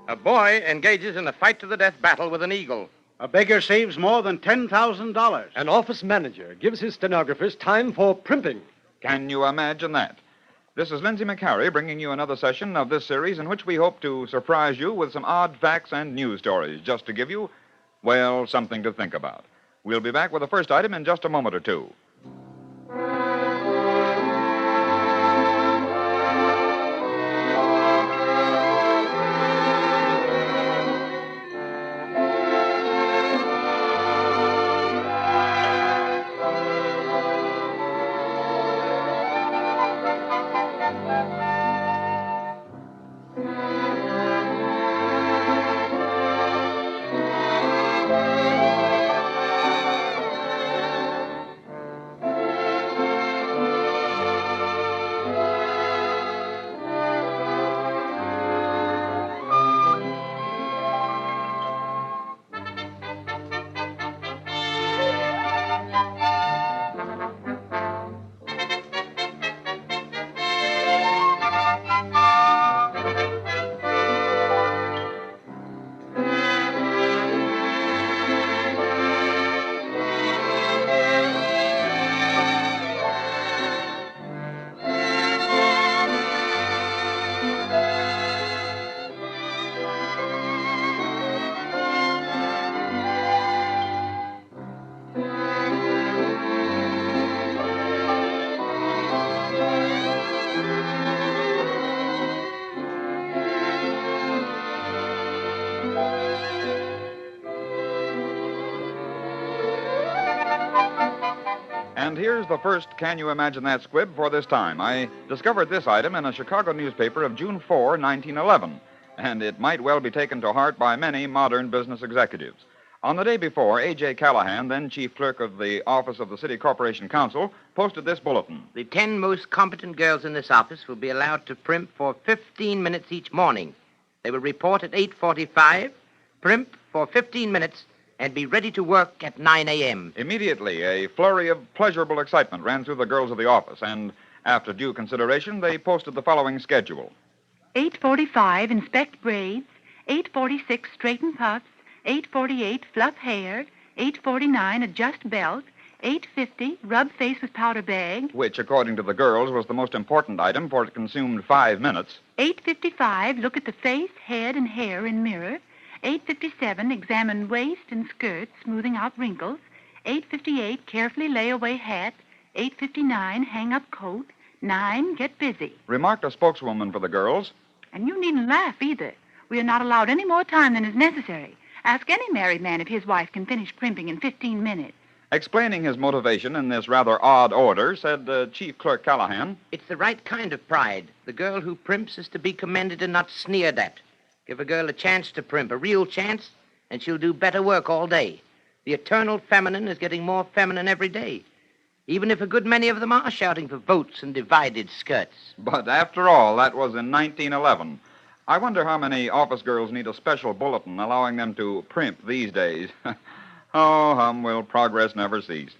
A boy engages in a fight-to-the-death battle with an eagle. A beggar saves more than $10,000. An office manager gives his stenographers time for primping. Can you imagine that? This is Lindsay McCarry bringing you another session of this series in which we hope to surprise you with some odd facts and news stories, just to give you, well, something to think about. We'll be back with the first item in just a moment or two. And here's the first Can You Imagine That squib for this time. I discovered this item in a Chicago newspaper of June 4, 1911, and it might well be taken to heart by many modern business executives. On the day before, A.J. Callahan, then chief clerk of the office of the City Corporation Council, posted this bulletin. The 10 most competent girls in this office will be allowed to primp for 15 minutes each morning. They will report at 8:45, primp for 15 minutes, and be ready to work at 9 a.m. Immediately, a flurry of pleasurable excitement ran through the girls of the office, and after due consideration, they posted the following schedule. 8:45, inspect braids. 8:46, straighten puffs. 8:48, fluff hair. 8:49, adjust belt. 8:50, rub face with powder bag. Which, according to the girls, was the most important item, for it consumed 5 minutes. 8:55, look at the face, head, and hair in mirror. 8:57, examine waist and skirt, smoothing out wrinkles. 8:58, carefully lay away hat. 8:59, hang up coat. 9, get busy. Remarked a spokeswoman for the girls. And you needn't laugh either. We are not allowed any more time than is necessary. Ask any married man if his wife can finish primping in 15 minutes. Explaining his motivation in this rather odd order, said Chief Clerk Callahan. It's the right kind of pride. The girl who primps is to be commended and not sneered at. Give a girl a chance to primp, a real chance, and she'll do better work all day. The eternal feminine is getting more feminine every day, even if a good many of them are shouting for votes and divided skirts. But after all, that was in 1911. I wonder how many office girls need a special bulletin allowing them to primp these days. Oh, will progress never cease?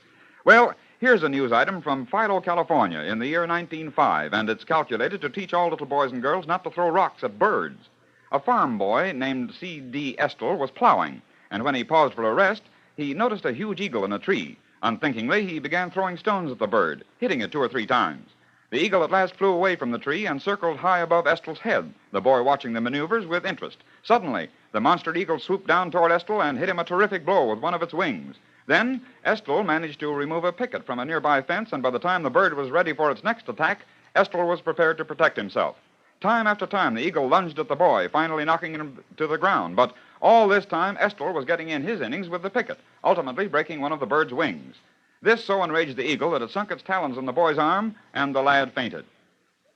Well, here's a news item from Philo, California in the year 1905, and it's calculated to teach all little boys and girls not to throw rocks at birds. A farm boy named C.D. Estel was plowing, and when he paused for a rest, he noticed a huge eagle in a tree. Unthinkingly, he began throwing stones at the bird, hitting it 2 or 3 times. The eagle at last flew away from the tree and circled high above Estel's head, the boy watching the maneuvers with interest. Suddenly, the monster eagle swooped down toward Estel and hit him a terrific blow with one of its wings. Then, Estel managed to remove a picket from a nearby fence, and by the time the bird was ready for its next attack, Estel was prepared to protect himself. Time after time, the eagle lunged at the boy, finally knocking him to the ground. But all this time, Estel was getting in his innings with the picket, ultimately breaking one of the bird's wings. This so enraged the eagle that it sunk its talons in the boy's arm, and the lad fainted.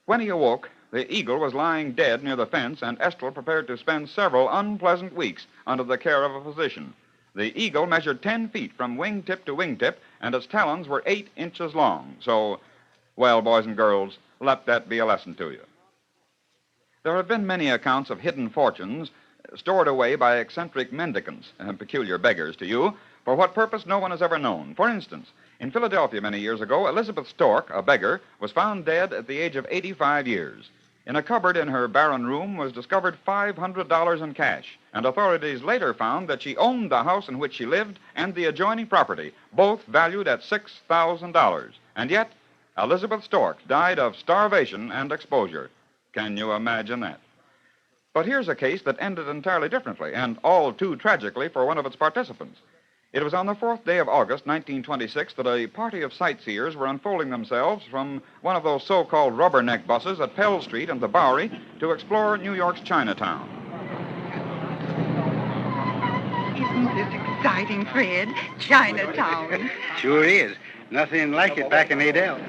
When he awoke, the eagle was lying dead near the fence, and Estel prepared to spend several unpleasant weeks under the care of a physician. The eagle measured 10 feet from wingtip to wingtip, and its talons were 8 inches long. So, well, boys and girls, let that be a lesson to you. There have been many accounts of hidden fortunes stored away by eccentric mendicants, peculiar beggars to you, for what purpose no one has ever known. For instance, in Philadelphia many years ago, Elizabeth Stork, a beggar, was found dead at the age of 85 years. In a cupboard in her barren room was discovered $500 in cash, and authorities later found that she owned the house in which she lived and the adjoining property, both valued at $6,000. And yet, Elizabeth Stork died of starvation and exposure. Can you imagine that? But here's a case that ended entirely differently, and all too tragically for one of its participants. It was on the 4th day of August, 1926, that a party of sightseers were unfolding themselves from one of those so-called rubberneck buses at Pell Street and the Bowery to explore New York's Chinatown. Isn't this exciting, Fred? Chinatown. Sure is. Nothing like it back in Adele.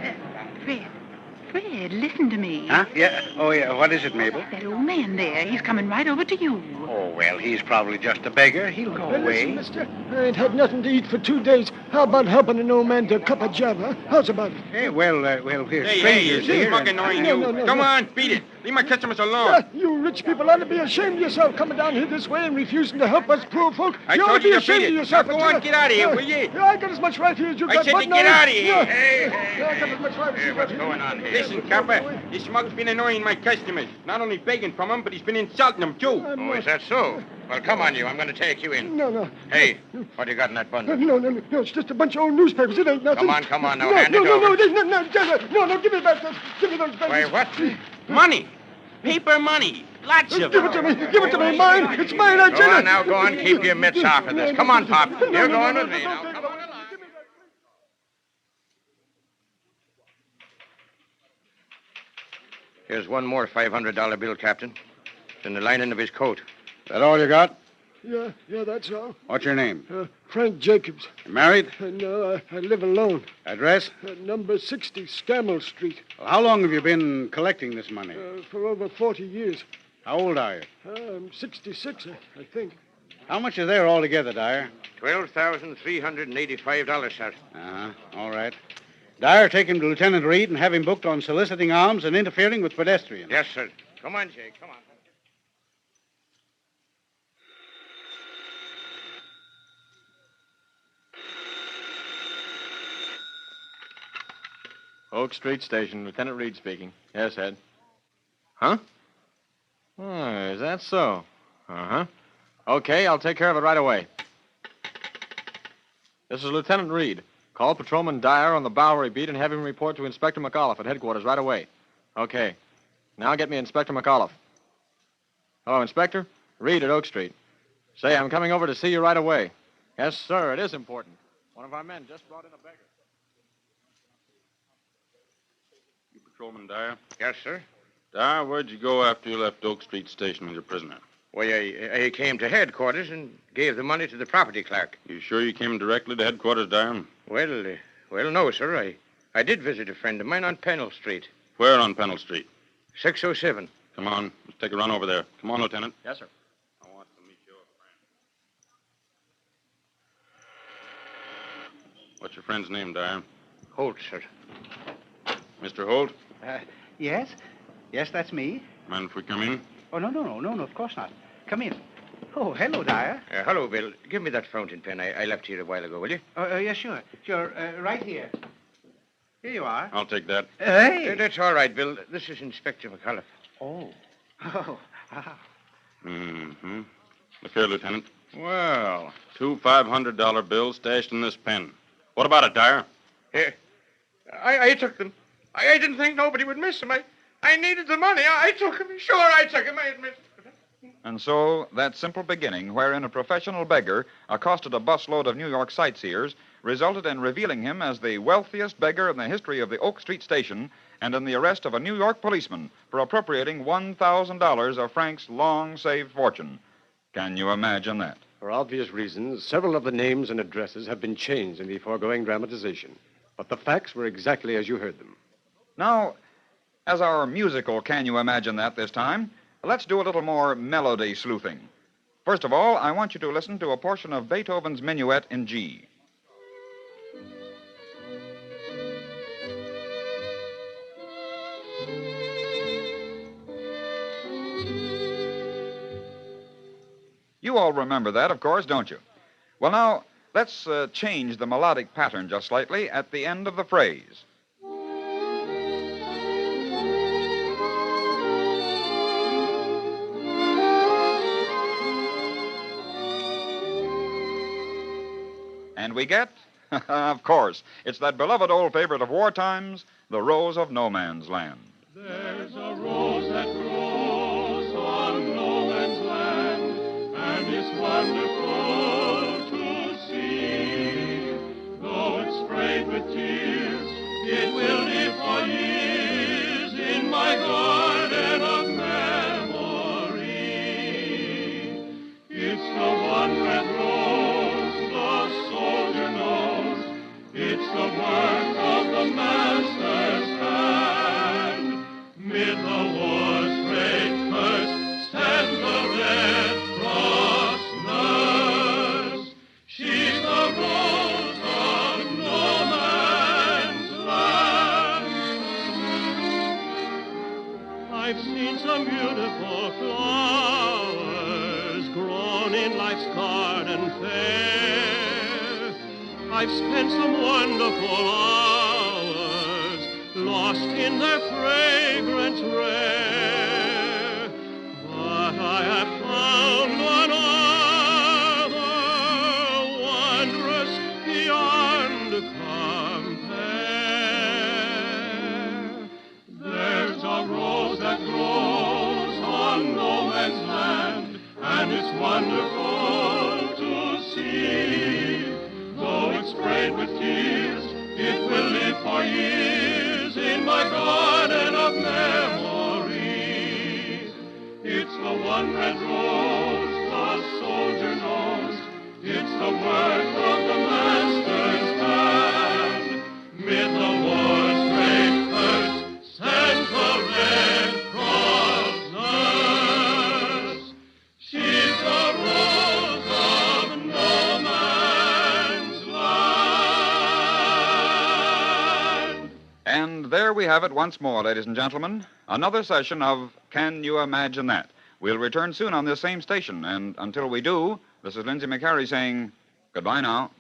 Fred, listen to me. Huh? Yeah. Oh, yeah. What is it, Mabel? That old man there, he's coming right over to you. Oh, well, he's probably just a beggar. He'll go away. Listen, mister, I ain't had nothing to eat for 2 days. How about helping an old man to a cup of java? How's about it? Hey, well, we're Hey, strangers this is here. fucking annoying you. No, Come no. on, beat it. Leave my customers alone. You rich people ought to be ashamed of yourself coming down here this way and refusing to help us poor folk. I You ought told to you be to beat ashamed it. of yourself. Now go on, get out of here, will you? Yeah, I got as much right here as you I got. said to button get on. out of here. Yeah. Hey, Yeah, I got as much right as you got. what's going on here? Listen, copper, this mug's been annoying my customers. Not only begging from them, but he's been insulting them, too. I'm is that so? Well, come on, you. I'm going to take you in. No. Hey, what do you got in that bundle? No, it's just a bunch of old newspapers. It ain't nothing. Come on, now, No, hand no, it no, over. no, give me back those, give me those papers. Why, what? Money. Paper money. Lots of Give it to me, mine. It's mine, I tell you. Go on, keep your mitts off of this. Come on, Pop. You're going with me now. don't Come take on it. along. Give me that. Here's one more $500 bill, Captain. It's in the lining of his coat. That all you got? Yeah, that's all. What's your name? Frank Jacobs. You married? No, I live alone. Address? Number 60, Scammell Street. Well, how long have you been collecting this money? For over 40 years. How old are you? I'm 66, I think. How much is there altogether, Dyer? $12,385, sir. Uh-huh. All right. Dyer, take him to Lieutenant Reed and have him booked on soliciting arms and interfering with pedestrians. Yes, sir. Come on, Jake. Come on. Oak Street Station, Lieutenant Reed speaking. Yes, Ed. Huh? Oh, is that so? Uh-huh. Okay, I'll take care of it right away. This is Lieutenant Reed. Call Patrolman Dyer on the Bowery beat and have him report to Inspector McAuliffe at headquarters right away. Okay. Now get me Inspector McAuliffe. Hello, Inspector. Reed at Oak Street. Say, I'm coming over to see you right away. Yes, sir, it is important. One of our men just brought in a beggar. You Patrolman Dyer? Yes, sir. Dyer, where'd you go after you left Oak Street Station with your prisoner? Well, I came to headquarters and gave the money to the property clerk. You sure you came directly to headquarters, Dyer? Well, no, sir. I did visit a friend of mine on Pennell Street. Where on Pennell Street? 607. Come on, let's take a run over there. Come on, Lieutenant. Yes, sir. I want to meet your friend. What's your friend's name, Dyer? Holt, sir. Mr. Holt? Yes? Yes, that's me. Mind if we come in? Oh, no, of course not. Come in. Oh, hello, Dyer. Hello, Bill. Give me that fountain pen I left here a while ago, will you? Yeah, sure. Right here. Here you are. I'll take that. Hey! That's all right, Bill. This is Inspector McAuliffe. Oh. Mm-hmm. Look here, Lieutenant. Well, two $500 bills stashed in this pen. What about it, Dyer? Here. I took them. I didn't think nobody would miss them. I needed the money. I took them. Sure, I took them. I admit. And so, that simple beginning, wherein a professional beggar accosted a busload of New York sightseers, resulted in revealing him as the wealthiest beggar in the history of the Oak Street Station and in the arrest of a New York policeman for appropriating $1,000 of Frank's long-saved fortune. Can you imagine that? For obvious reasons, several of the names and addresses have been changed in the foregoing dramatization. But the facts were exactly as you heard them. Now, as our musical Can You Imagine That this time, let's do a little more melody sleuthing. First of all, I want you to listen to a portion of Beethoven's Minuet in G. You all remember that, of course, don't you? Well, now, let's change the melodic pattern just slightly at the end of the phrase. And we get, of course, it's that beloved old favorite of war times, the Rose of No Man's Land. There's a rose that grows on no man's land, and it's wonderful to see. Though it's sprayed with tears, it will live for years in my garden of memory. It's the one red rose the soldier knows. It's the work of the master's hand. Mid the war's great curse stands the Red Cross nurse. She's the rose of no man's land. I've seen some beautiful flowers grown in life's garden fair. I've spent some wonderful hours lost in their fragrance rare. But I have found one other wondrous beyond compare. There's a rose that grows on no man's land, and it's wonderful to see. Though it's sprayed with tears, it will live for years in my garden of memory. It's the one red rose the soldier knows. It's the work of the master's hand. Mid the war's great curse stands the Red Cross nurse. She's the rose of no man's land. And there we have it once more, ladies and gentlemen. Another session of Can You Imagine That? We'll return soon on this same station, and until we do, this is Lindsay McCary saying goodbye now.